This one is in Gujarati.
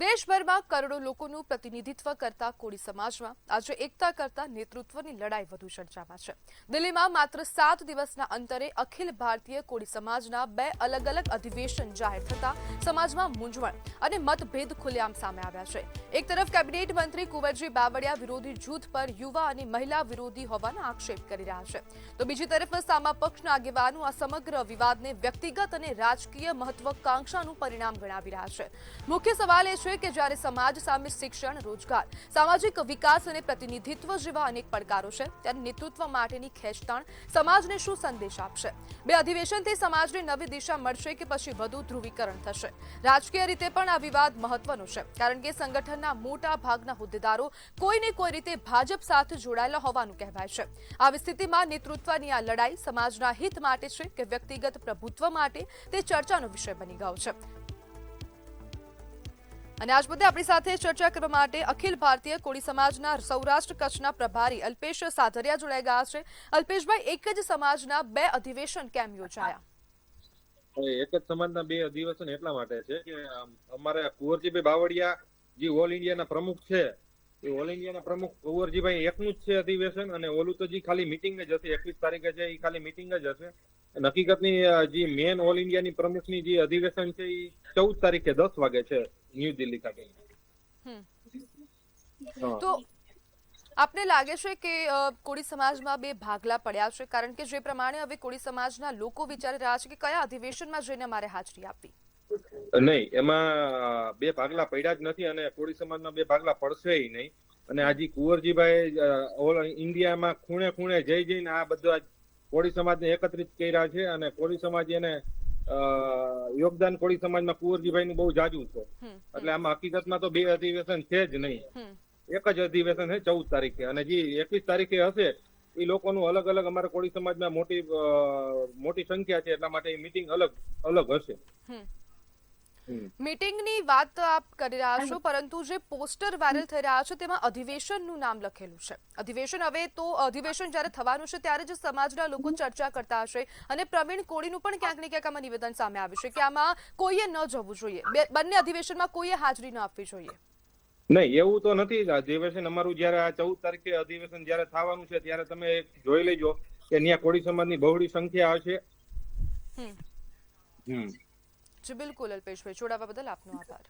દેશભરમાં કરોડો લોકોનું પ્રતિનિધિત્વ કરતા કોળી સમાજમાં આજે એકતા કરતા નેતૃત્વની લડાઈ વધુ ચર્ચામાં છે। દિલ્હીમાં માત્ર 7 દિવસના અંતરે અખિલ ભારતીય કોળી સમાજના 2 અલગ અલગ અધિવેશન જાહેર થતા સમાજમાં મૂંઝવણ અને મતભેદ ખુલ્લેઆમ સામે આવ્યા છે। એક તરફ કેબિનેટ મંત્રી કુંવરજી બાવળિયા વિરોધી જૂથ પર યુવા અને મહિલા વિરોધી હોવાનો આક્ષેપ કરી રહ્યા છે, તો બીજી તરફ સામા પક્ષના આગેવાનો આ સમગ્ર વિવાદને વ્યક્તિગત અને રાજકીય મહત્વાકાંક્ષાનું પરિણામ ગણાવી રહ્યા છે। મુખ્ય સવાલ એ છે કે જ્યારે સમાજ સામે શિક્ષણ, રોજગાર, સામાજિક વિકાસ અને પ્રતિનિધિત્વ જેવા અનેક પડકારો છે, ત્યારે નેતૃત્વ માટેની ખેંચતાણ સમાજને શું સંદેશ આપશે? બે અધિવેશનથી સમાજને નવી દિશા મળશે કે પછી વધુ ધ્રુવીકરણ થશે? રાજકીય રીતે પણ આ વિવાદ મહત્વનો છે, કારણ કે સંગઠનના મોટા ભાગના હોદ્દેદારો કોઈને કોઈ રીતે ભાજપ સાથે જોડાયેલા હોવાનું કહેવાય છે। આવી સ્થિતિમાં નેતૃત્વની આ લડાઈ સમાજના હિત માટે છે કે વ્યક્તિગત પ્રભુત્વ માટે, તે ચર્ચાનો વિષય બની ગયો છે। અને આજ મુદ્દે આપણી સાથે ચર્ચા કરવા માટે અખિલ ભારતીય કોળી સમાજના સૌરાષ્ટ્ર કચ્છના પ્રભારી અલ્પેશ સાધરિયા જોડાઈ ગયા છે। અલ્પેશભાઈ, એક જ સમાજના 2 અધિવેશન કેમ યોજાયા? એક જ સમાજના 2 અધિવેશન એટલા માટે છે કે અમારે કુંવરજીભાઈ બાવળિયા જે ઓલ ઇન્ડિયાના પ્રમુખ છે, એ ઓલ ઇન્ડિયાના પ્રમુખ કુંવરજીભાઈ એકનું જ છે અધિવેશન, અને ઓલું તો જે ખાલી મિટિંગ જ હશે 21 તારીખે છે, એ ખાલી મિટિંગ જ હશે। હકીકતની જે મેન ઓલ ઇન્ડિયાની પ્રમુખની જે અધિવેશન છે એ 14 તારીખે 10 વાગે છે ન્યૂ દિલ્હી ખાતે। તો આપને લાગે છે કે કોળી સમાજમાં 2 ભાગલા પડ્યા છે, કારણ કે જે પ્રમાણે હવે કોળી સમાજના લોકો વિચારી રહ્યા છે કે કયા અધિવેશનમાં જઈને મારે હાજરી આપવી? નહીં, એમાં 2 ભાગલા પડ્યા જ નથી અને કોળી સમાજના 2 ભાગલા પડશે નહીં। અને આજે કુંવરજીભાઈ ઓલ ઇન્ડિયામાં ખૂણે ખૂણે જઈને આ બધા કોળી સમાજને એકત્રિત કર્યા છે, અને કોળી સમાજ એને યોગદાન કોળી સમાજમાં કુંવરજીભાઈ નું બહુ જાજુ છે। એટલે આમાં હકીકતમાં તો 2 અધિવેશન છે જ નહીં, એક જ અધિવેશન છે 14 તારીખે, અને જે 21 તારીખે હશે એ લોકોનું અલગ અલગ અમારા કોળી સમાજમાં મોટી સંખ્યા છે, એટલા માટે મીટિંગ અલગ અલગ હશે। મીટિંગની વાત આપ કરી રહ્યા છો, પરંતુ જે પોસ્ટર વાયરલ થઈ રહ્યા છે તેમાં અધિવેશનનું નામ લખેલું છે। અધિવેશન હવે તો અધિવેશન જ્યારે થવાનું છે ત્યારે જ સમાજના લોકો ચર્ચા કરતા હશે, અને પ્રવીણ કોળીનું પણ ક્યાંક ને ક્યાંક આમાં નિવેદન સામે આવ્યું છે કે આમાં કોઈએ ન જવું જોઈએ, બંને અધિવેશનમાં કોઈએ હાજરી ન આપવી જોઈએ। નહીં, એવું તો નથી। અધિવેશન અમારું જયારે આ 14 તારીખે અધિવેશન જયારે થવાનું છે ત્યારે તમે જોઈ લેજો કે ત્યાં કોળી સમાજની બહોળી સંખ્યા હશે। જી બિલકુલ અલ્પેશભાઈ, જોડાવા બદલ આપનો આભાર।